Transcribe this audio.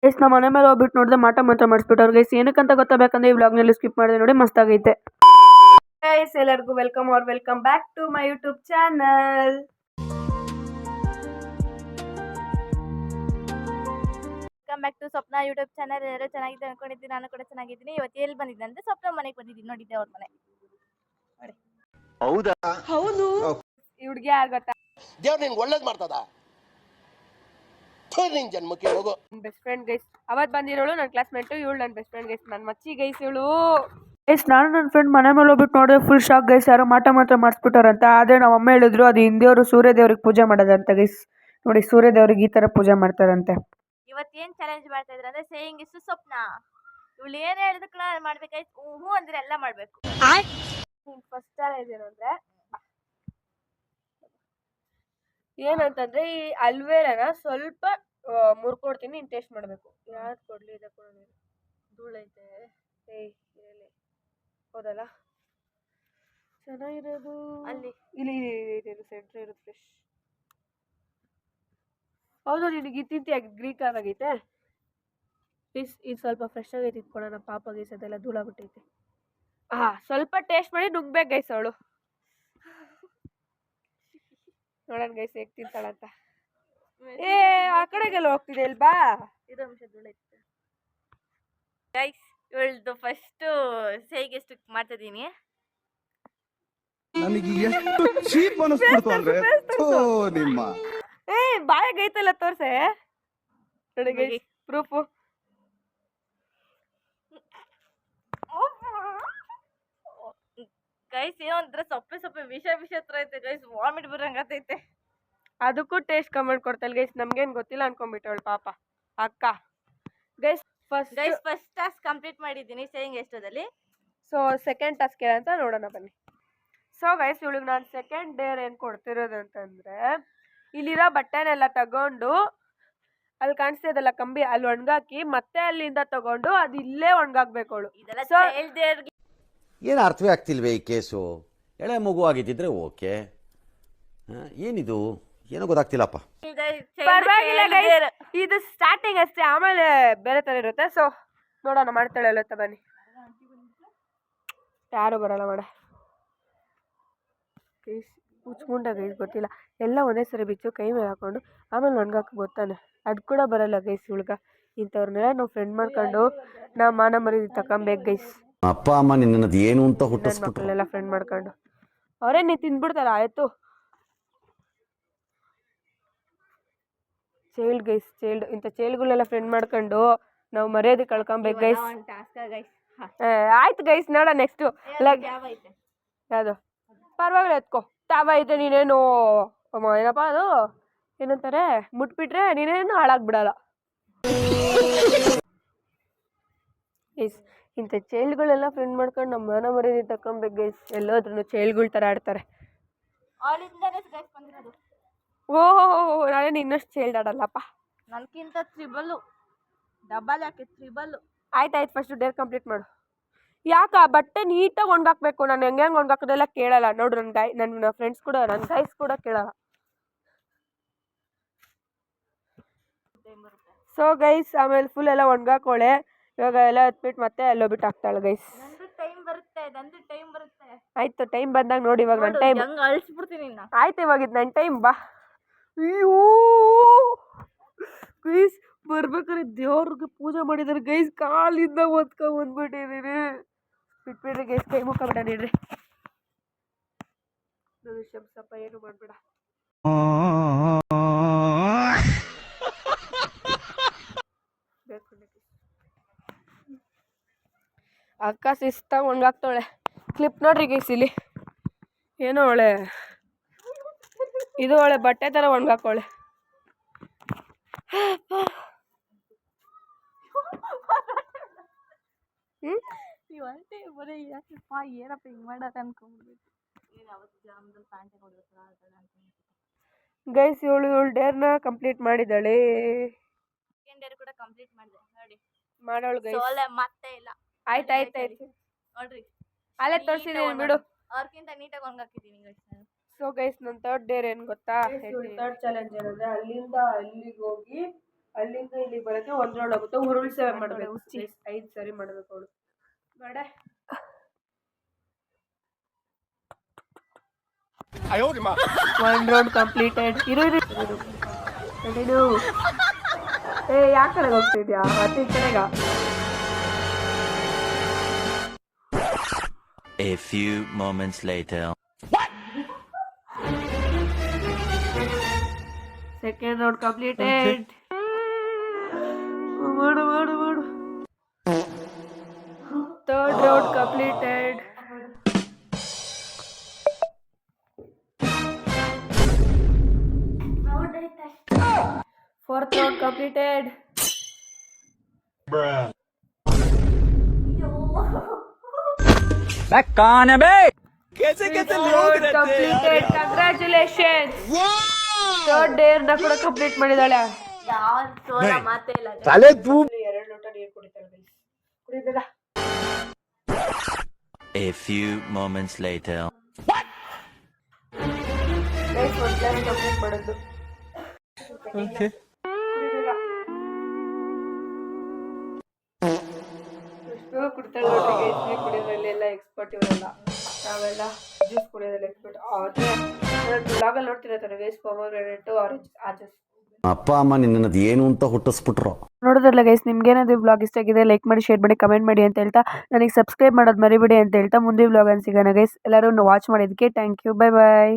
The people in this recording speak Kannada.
ಗೈಸ್ ನಮ್ಮ ಮನೆ ಮೇಲೆ ಹೋಗ್ಬಿಟ್ಟು ನೋಡಿದ್ರೆ ಮಾಟ ಮಾತ್ರ ಮಾಡಿಸ್ಬಿಟ್ಟವ್ರು ಗೈಸ್. ಏನಕ್ಕಂತ ಗೊತ್ತಾಗಬೇಕಂದ್ರೆ ಈ ವ್ಲಾಗ್ನಲ್ಲಿ ಸ್ಕಿಪ್ ಮಾಡಿದೆ ನೋಡಿ, ಮಸ್ತಾಗೈತೆ. ಗೈಸ್ ಎಲ್ಲರಿಗೂ welcome back to my YouTube channel. Welcome back to Swapna YouTube channel. ಎಲ್ಲರೂ ಚೆನ್ನಾಗಿದೆ ಅನ್ಕೊಂಡಿದ್ದೀನಿ, ನಾನು ಕೂಡ ಚೆನ್ನಾಗಿದ್ದೀನಿ. ಇವತ್ತು ಎಲ್ಲಿ ಬಂದಿದ್ದೆ ಅಂದ್ರೆ ಸ್ವಪ್ನ ಮನೆಗೆ ಬಂದಿದ್ದೀನಿ. ನೋಡಿದ್ದೆ ಅವ್ರ ಮನೆ. ನೋಡಿ. ಹೌದಾ? ಹೌದು. ಈ ಹುಡುಗಿ ಯಾರು ಗೊತ್ತಾ? ದೇವ್ರು ನಿಂಗೆ ಒಳ್ಳೇದು ಮಾಡ್ತದ. ನಿನ್ ಜನ್ಮಕ್ಕೆ ಹೋಗೋ ಬೆಸ್ಟ್ ಫ್ರೆಂಡ್ ಗೈಸ್. ಅವತ್ತು ಬಂದಿರೋಳು ನನ್ನ ಕ್ಲಾಸ್ಮೇಟು, ಇವಳು ನನ್ನ ಬೆಸ್ಟ್ ಫ್ರೆಂಡ್ ಗೈಸ್, ನನ್ನ ಮಚ್ಚಿ ಗೈಸ್ ಇವಳು. ಗೈಸ್ ನಾನು ನನ್ನ ಫ್ರೆಂಡ್ ಮನೆ ಮೇಲೆ ಹೋಗ್ಬಿಟ್ಟು ನೋಡಿದ್ರೆ ಫುಲ್ ಶಾಕ್ ಗೈಸ್. ಯಾರೋ ಮಾಟ ಮಾತ್ರ ಮಾಡಿಸ್ಬಿಟ್ಟಾರಂತ. ಆದರೆ ನಮ್ಮ ಅಮ್ಮ ಹೇಳಿದ್ರು ಅದು ಹಿಂದಿಯವರು ಸೂರ್ಯದೇವ್ರಿಗೆ ಪೂಜೆ ಮಾಡೋದಂತ ಗೈಸ್. ನೋಡಿ ಸೂರ್ಯದೇವ್ರಿಗೆ ಈ ಥರ ಪೂಜೆ ಮಾಡ್ತಾರಂತೆ. ಇವತ್ತೇನು ಚಾಲೆಂಜ್ ಮಾಡ್ತಾ ಇದ್ರೆ ಅಂದ್ರೆ ಸೇಯಿಂಗ್ ಇಷ್ಟು ಸ್ವಪ್ನ. ಇವಳು ಏನು ಹೇಳಿದಕ್ಕೆ ಮಾಡ್ಬೇಕಾಯ್ತು, ಹ್ಞೂ ಅಂದ್ರೆ ಎಲ್ಲ ಮಾಡಬೇಕು. ಫಸ್ಟ್ ಚಾಲೆಂಜ್ ಏನಂದ್ರೆ ಏನಂತಂದ್ರೆ ಈ ಅಲ್ವೇರನ ಸ್ವಲ್ಪ ಮುರ್ಕೊಡ್ತೀನಿ, ನೀನು ಟೇಸ್ಟ್ ಮಾಡಬೇಕು. ಯಾವ್ದು ಕೊಡ್ಲಿ? ಇದೆ ಕೊಡ, ಧೂಳೈತೆ. ಹೌದಲ್ಲ, ಚೆನ್ನಾಗಿರೋದು ಅಲ್ಲಿ ಇಲ್ಲಿ ಸೆಂಟ್ರ್ ಇರೋದು ಫ್ರೆಶ್. ಹೌದು, ನಿನಗೆ ತಿಂತಿ ಗ್ರೀನ್ ಕಲರ್ ಆಗೈತೆ. ಪ್ಲೀಸ್ ಇದು ಸ್ವಲ್ಪ ಫ್ರೆಶ್ ಆಗೈತೆ, ಇಟ್ಕೊಡೋಣ. ಪಾಪ ಗೈಸ್ ಅದೆಲ್ಲ ಧೂಳಾಗ್ಬಿಟ್ಟೈತೆ. ಸ್ವಲ್ಪ ಟೇಸ್ಟ್ ಮಾಡಿ ನುಗ್ಬೇಕು ಗೈಸ್ ಅವಳು. ನೋಡೋಣ ಗೈಸ್ ಹೇಗೆ ತಿಂತಾಳಂತ. ಆ ಕಡೆಗೆಲ್ಲ ಹೋಗ್ತಿದೆ ಇಲ್ವಾ? ಇದು ಅಂಶ ಧೂಳೈತೆ ಗೈಸ್. ಇವಳ್ದು ಫಸ್ಟ್ ಸೇಯಿಗೆ ಎಷ್ಟು ಮಾಡ್ತಿದ್ದೀನಿ. ನನಗೆ ಎಷ್ಟು ಚೀಪ್ ಅನಿಸ್ಬಿಡ್ತು ಅಂದ್ರೆ ನಿಮ್ಮ ಬಾಯಾಗ ಐತಲ್ಲ ತೋರ್ಸೆ. ನೋಡಿ ಗೈಸ್ ಪ್ರೂಫು. ಗೈಸ್ ಏನಂದ್ರೆ ಸೊಪ್ಪೆ ವಿಷ ಹತ್ರ ಐತೆ ಗೈಸ್. ವಾಮಿಟ್ ಬರಂಗತೈತೆ. ಅದಕ್ಕೂ ಟೇಸ್ಟ್ ಕಮೆಂಟ್ ಕೊಡ್ತಾಳೆ ಗೈಸ್. ನಮ್ಗೇನು ಗೊತ್ತಿಲ್ಲ ಅನ್ಕೊಂಡ್ಬಿಟ್ಟವಳು ಪಾಪ ಅಕ್ಕ. ಗೈಸ್ ಫಸ್ಟ್ ಟಾಸ್ಕ್ ಕಂಪ್ಲೀಟ್ ಮಾಡಿದ್ದೀನಿ ಸೇಯಿಂಗ್ ಎಷ್ಟೋದಲ್ಲಿ. ಸೊ ಸೆಕೆಂಡ್ ಟಾಸ್ಕ್ ಏನಂತ ನೋಡೋಣ ಬನ್ನಿ. ಸೊ ಗೈಸ್ ಇವಳಿಗೆ ನಾನು ಸೆಕೆಂಡ್ ಡೇರ್ ಏನು ಕೊಡ್ತಿರೋದು ಅಂತಂದರೆ, ಇಲ್ಲಿರೋ ಬಟ್ಟೆನೆಲ್ಲ ತಗೊಂಡು ಅಲ್ಲಿ ಕಾಣಿಸ್ತಾ ಇದೆಲ್ಲ ಕಂಬಿ, ಅಲ್ಲಿ ಒಣಗಾಕಿ ಮತ್ತೆ ಅಲ್ಲಿಂದ ತಗೊಂಡು ಅದು ಇಲ್ಲೇ ಒಣಗಾಕ್ಬೇಕು ಅವಳು. ಇದೆಲ್ಲ ಏನು ಅರ್ಥವೇ ಆಗ್ತಿಲ್ವೇ ಈ ಕೇಸು? ಎಳೆ ಮಗು ಆಗಿದ್ದಿದ್ರೆ ಓಕೆ, ಏನಿದು ಏನೋ ಗೊತ್ತಾಗ್ತಿಲ್ಲಪ್ಪ. ಪರವಾಗಿಲ್ಲ ಗೈಸ್, ಇದು ಸ್ಟಾರ್ಟಿಂಗ್ ಅಷ್ಟೇ, ಆಮೇಲೆ ಬೇರೆ ಥರ ಇರುತ್ತೆ. ಸೊ ನೋಡೋಣ, ಮಾಡ್ತಾಳೆ ಅಲ್ಲತ್ತ ಬನ್ನಿ. ಯಾರು ಬರಲ್ಲ ಮಾಡ ಗೈಸ್. ಮುಚ್ಕೊಂಡ ಗೈಸ್ ಗೊತ್ತಿಲ್ಲ, ಎಲ್ಲ ಒಂದೇ ಸರಿ ಬಿಚ್ಚು ಕೈ ಮೇಲೆ ಹಾಕೊಂಡು ಆಮೇಲೆ ಒಣಗಾಕ ಗೊತ್ತಾನೆ. ಅದು ಕೂಡ ಬರಲ್ಲ ಗೈಸ್ ಹುಡುಗ. ಇಂಥವ್ರನ್ನೆಲ್ಲ ನಾವು ಫ್ರೆಂಡ್ ಮಾಡ್ಕೊಂಡು ನಾವು ಮಾನ ಮರ್ಯಾದೆ ತಗೊಂಬೇಕು ಗೈಸ್. ಅಪ್ಪ ಅಮ್ಮ ನಿನ್ನದು ಏನು ಅಂತ ಹುಟ್ಟಿಸ್ಬಿಟ್ರು. ಮಕ್ಕಳೆಲ್ಲ ಫ್ರೆಂಡ್ ಮಾಡ್ಕೊಂಡು ಅವರೇ ನೀ ತಿಂದ್ಬಿಡ್ತಾರ. ಆಯಿತು ಚೈಲ್ಡ್ ಗೈಸ್, ಚೈಲ್ಡ್. ಇಂಥ ಚೈಲ್ಡ್ಗಳೆಲ್ಲ ಫ್ರೆಂಡ್ ಮಾಡ್ಕೊಂಡು ನಾವು ಮರ್ಯಾದೆ ಕಳ್ಕೊಬೇಕು ಗೈಸ್. ಆಯ್ತು ಗೈಸ್, ನೋಡ ನೆಕ್ಸ್ಟು ಯಾವುದು ಪರವಾಗಿಲ್ಲ ಎತ್ಕೊ. ತಾವ ಐತೆ, ನೀನೇನು ಏನಪ್ಪ ಅದು ಏನಂತಾರೆ, ಮುಟ್ಬಿಟ್ರೆ ನೀನೇನು ಹಾಳಾಗ್ಬಿಡಲ್ಲ ಗೈಸ್. ಇಂಥ ಚೈಲ್ಡ್ಗಳೆಲ್ಲ ಫ್ರೆಂಡ್ ಮಾಡ್ಕೊಂಡು ನಮ್ಮ ಮನ ಮರ್ಯಾದೆ ತಗೊಬೇಕು ಗೈಸ್. ಎಲ್ಲೋದ್ರೂ ಚೈಲ್ಡ್ಗಳ ಥರ ಆಡ್ತಾರೆ. ಓಹೋ, ನಾನೇನು ಇನ್ನಷ್ಟು ಚೈಲ್ಡ್ ಆಡಲ್ಲಪ್ಪ. ನನಗಿಂತ ಡಬಲ್ ಯಾಕೆ ತ್ರಿಬಲ್ಲು. ಆಯ್ತಾಯ್ತು, ಫಸ್ಟು ಡೇರ್ ಕಂಪ್ಲೀಟ್ ಮಾಡು. ಯಾಕೆ ಆ ಬಟ್ಟೆ ನೀಟಾಗಿ ಒಣಗಾಕ್ಬೇಕು. ನಾನು ಹೆಂಗೆ ಒಣಗಾಕೋದೆಲ್ಲ ಕೇಳಲ್ಲ ನೋಡು. ನನ್ನ ಫ್ರೆಂಡ್ಸ್ ಕೂಡ, ನನ್ನ ಗೈಸ್ ಕೂಡ ಕೇಳಲ್ಲ. ಸೊ ಗೈಸ್ ಆಮೇಲೆ ಫುಲ್ ಎಲ್ಲ ಒಣಗಾಕೋಳೆ. ಇವಾಗ ಎಲ್ಲ ಎತ್ಬಿಟ್ಟು ಮತ್ತೆ ಅಲ್ಲೋಗ್ಬಿಟ್ಟು ಹಾಕ್ತಾಳೆ ಗೈಸ್. ಆಯ್ತು, ಟೈಮ್ ಬಂದಾಗ ನೋಡಿ. ಇವಾಗ ನನ್ನ ಟೈಮ್ ಆಯ್ತು, ಇವಾಗ ಇದು ನನ್ನ ಟೈಮ್. ಬಾ. ಅಯ್ಯೋ ಗೈಸ್, ಬರ್ಬೇಕಾದ್ರೆ ದೇವ್ರಿಗೆ ಪೂಜೆ ಮಾಡಿದಾರೆ ಗೈಸ್. ಕಾಲಿಂದ ಬಂದ್ಬಿಟ್ಟಿದ್ದೀನಿ. ಬಿಟ್ಬಿಡ್ರಿ ಗೈಸ್, ಕೈ ಮುಖ ಬಿಡ ನೀಡ್ರಿ. ನಾನು ಶಂಸಪ್ಪ, ಏನು ಮಾಡ್ಬೇಡ. ಅಕ್ಕ ಶಿಸ್ತಾಗಿ ಒಣಗಾಕ್ತಾಳೆ. ಕ್ಲಿಪ್ ನೋಡ್ರಿ ಗೈಸ್, ಇಲ್ಲಿ ಏನೋ ಒಳ್ಳೆ ಇದು ಒಳ್ಳೆ ಬಟ್ಟೆ ಥರ ಒಣಗಾಕೋಳೆ. ಏನಪ್ಪ ಹಿಂಗೆ ಮಾಡೋದು ಅನ್ಕೊಂಡ್ಬಿಟ್ಟು ಗೈಸ್ ಇವಳು ಡೇರ್ನ ಕಂಪ್ಲೀಟ್ ಮಾಡಿದ್ದಾಳೆ. ಸೆಕೆಂಡ್ ಡೇರ್ ಕೂಡ ಕಂಪ್ಲೀಟ್ ಮಾಡಿದೆ ನೋಡಿ. ಮಾಡೋಳು ಗೈಸ್. ಮತ್ತೆ ಇಲ್ಲ. ಆಯ್ತಾಯ್ತು ನೋಡ್ರಿ, ಅಲ್ಲೇ ತೋರಿಸಿದ್ದೀನಿ ಬಿಡು. ಅವ್ರಕ್ಕಿಂತ ನೀಟಾಗಿ ಒಣಗಾಕಿದ್ದೀನಿ ಗೈಸ್ ನಾನು. ಸೊ ಗೈಸ್ ನನ್ನ ಥರ್ಡ್ ಡೇರ್ ಏನು ಗೊತ್ತಾ? ಥರ್ಡ್ ಚಾಲೆಂಜ್ ಏನಂದರೆ ಅಲ್ಲಿಂದ ಅಲ್ಲಿಗೆ ಹೋಗಿ ಅಲ್ಲಿಂದ ಇಲ್ಲಿಗೆ ಬರೋಕ್ಕೆ 1 ರೌಂಡ್ ಆಗುತ್ತೆ. ಉರುಳು ಸೇವೆ ಮಾಡಬೇಕು. 5 ಸರಿ ಮಾಡಬೇಕು ಅವಳು. ಮಾಡೆ 1 ರೌಂಡ್ ಕಂಪ್ಲೀಟೆಡ್. ಇರು ಕಂಟಿನ್ಯೂ. ಯಾವ ಕಡೆಗೆ ಹೋಗ್ತಿದ್ಯಾ? ಮತ್ತೆ ಈ ಕಡೆಗ. A few moments later. Second round completed. ಮಾಡು. Third round completed. Fourth round completed. Completed. Congratulations. Third dare ನ ಕೂಡ ಕಂಪ್ಲೀಟ್ ಮಾಡಿದಾಳೆ. ಯಾವ ಸೋಲ ಮಾತೇ ಇಲ್ಲ. 2 ಲೋಟ ನೀರು ಕುಡಿತಾಳೆ ಗೈಸ್. ಕುಡಿಬೇಡ. A few moments later. Guys 1 glass complete ಮಾಡೋದು. ಕುಡಿಬೇಡ. ಎಷ್ಟು ಕುಡಿತಾಳೆ ನೋಡಿ ಗೈಸ್. ನೀರು ಕುಡಿಯೋದ್ರಲ್ಲಿ ಎಲ್ಲ ಎಕ್ಸ್ಪರ್ಟ್ ಇವರೆಲ್ಲ. ನಾವೆಲ್ಲ ಜ್ಯೂಸ್ ಕುಡಿಯೋದ್ರಲ್ಲಿ ಎಕ್ಸ್ಪರ್ಟ್. ಆದರೆ ಬ್ಲಾಗಲ್ಲಿ ನೋಡ್ತಿರ್ತಾರೆ ಗೈಸ್, ಪೊಮೊಗ್ರಾನೇಟ್ ಆರೆಂಜ್ ಆ ಜ್ಯೂಸ್. ಅಪ್ಪ ಅಮ್ಮ ನಿನ್ನದು ಏನು ಅಂತ ಹುಟ್ಟಿಸ್ಬಿಟ್ರು. ನೋಡೋದ್ರಲ್ಲ ಗೈಸ್, ನಿಮ್ಗೇನಾದ್ರು ಬ್ಲಾಗ್ ಇಷ್ಟ ಆಗಿದೆ ಲೈಕ್ ಮಾಡಿ, ಶೇರ್ ಮಾಡಿ, ಕಮೆಂಟ್ ಮಾಡಿ ಅಂತ ಹೇಳ್ತಾ, ನನಗೆ ಸಬ್ಸ್ಕ್ರೈಬ್ ಮಾಡೋದು ಮರಿಬೇಡಿ ಅಂತ ಹೇಳ್ತಾ ಮುಂದಿನ ಬ್ಲಾಗ್ ಸಿಗೋಣ ಗೈಸ್. ಎಲ್ಲರೂ ವಾಚ್ ಮಾಡಿದ್ದಕ್ಕೆ ಥ್ಯಾಂಕ್ ಯು. Bye bye.